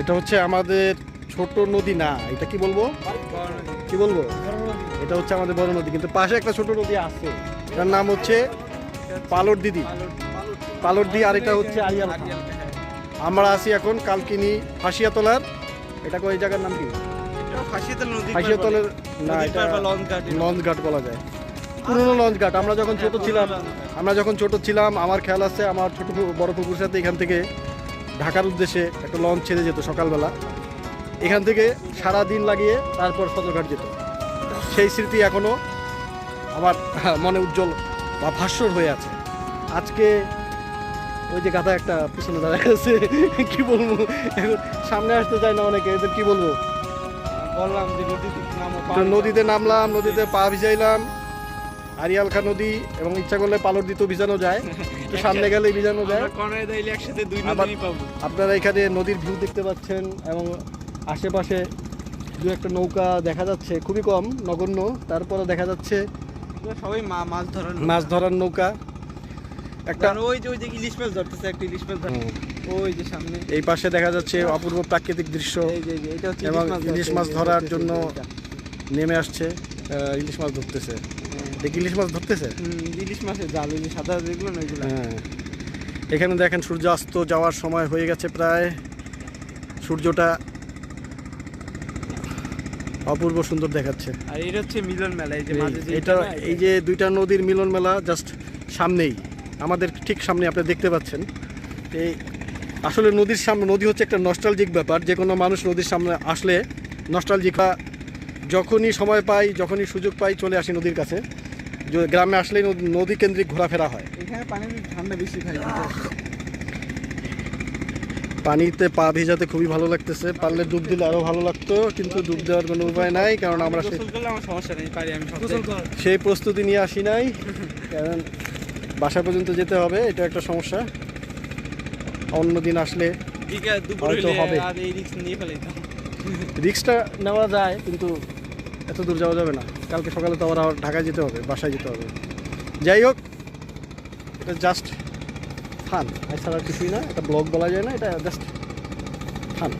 এটা হচ্ছে আমাদের ছোট নদী না, এটা কি বলবো কি বলবো এটা হচ্ছে আমাদের বড় নদী, কিন্তু পাশে একটা ছোট নদী আছে, এটার নাম হচ্ছে পালর দিদি, পালর দি, আর এটা হচ্ছে আরিয়াল। আমরা আছি এখন কালকিনি ফাঁসিয়াতলার, এটা ওই জায়গার নাম কি? ফাঁসিয়াতলের না, এটা লঞ্চ ঘাট বলা যায়, পুরনো লঞ্চ ঘাট। আমরা যখন ছোট ছিলাম আমার খেয়াল আছে, আমার ছোট বড় পুকুর সাথে এখান থেকে ঢাকার উদ্দেশ্যে একটা লঞ্চ ছেড়ে যেত সকালবেলা, এখান থেকে সারা দিন লাগিয়ে তারপর সদরঘাট যেত। সেই স্মৃতি এখনো আমার মনে উজ্জ্বল বা ভাস্বর হয়ে আছে। আজকে ওই যে গাধা একটা পিছনে দাঁড়ায় আছে, কি বলবো, এখন সামনে আসতে চায় না অনেকে, এদের কি বলবো, বললাম যে নদীতে নামলাম, নদীতে পা ভিজাইলাম, আরিয়াল খা নদী, এবং ইচ্ছা করলে পালর দিতেও ভিজানো যায়, একটু সামনে গেলে ভিজানো যায়। একসাথে দুই নদী পাবো। আপনারা এখানে নদীর ভিউ দেখতে পাচ্ছেন, এবং আশেপাশে দু একটা নৌকা দেখা যাচ্ছে, খুবই কম, নগণ্য, তারপরে দেখা যাচ্ছে সবাই মাছ ধরার নৌকা। একটা ওই যে ইলিশ মাছ ধরতেছে, একটা ইলিশ মাছ ওই যে সামনে, এই পাশে দেখা যাচ্ছে অপূর্ব প্রাকৃতিক দৃশ্য, এটা হচ্ছে এবং ইলিশ মাছ ধরার জন্য নেমে আসছে, ইলিশ মাছ ধরতেছে, দেখি ইলিশ মাছ ধরতেছে, ইলিশ মাছের জাল, ওই যে সাদা যেগুলো না ওইগুলো। হ্যাঁ, এখানে দেখেন সূর্যাস্ত যাওয়ার সময় হয়ে গেছে প্রায়, সূর্যটা অপূর্ব সুন্দর দেখাচ্ছে। আর এটা হচ্ছে মিলন মেলা, এই যে মাঝে যে এটা, এই যে দুইটা নদীর মিলন মেলা জাস্ট সামনেই, আমাদের ঠিক সামনে আপনি দেখতে পাচ্ছেন। এই আসলে নদীর সামনে, নদী হচ্ছে একটা নস্টালজিক ব্যাপার, যে কোনো মানুষ নদীর সামনে আসলে নস্টালজিক, যখনই সময় পাই, যখনই সুযোগ পাই চলে আসি নদীর কাছে। গ্রামে আসলেই নদী কেন্দ্রিক ঘোরাফেরা হয়। এখানে পানি ঠান্ডা বেশি খাই, পানিতে পা ভিজাতে খুবই ভালো লাগতেছে, পারলে ডুব দিলে আরও ভালো লাগতো, কিন্তু ডুব দেওয়ার কোনো উপায় নাই, কারণ আমরা সমস্যা নেই, পারি আমি সেই প্রস্তুতি নিয়ে আসি নাই, কারণ বাসা পর্যন্ত যেতে হবে, এটা একটা সমস্যা। অন্য দিন আসলে হয়তো হবে, রিস্কটা নেওয়া যায়, কিন্তু এত দূর যাওয়া যাবে না, কালকে সকালে তো আবার ঢাকায় যেতে হবে, বাসায় যেতে হবে। যাই হোক, এটা জাস্ট ফান, এছাড়া কিছুই না, এটা ব্লগ বলা যায় না, এটা জাস্ট ফান।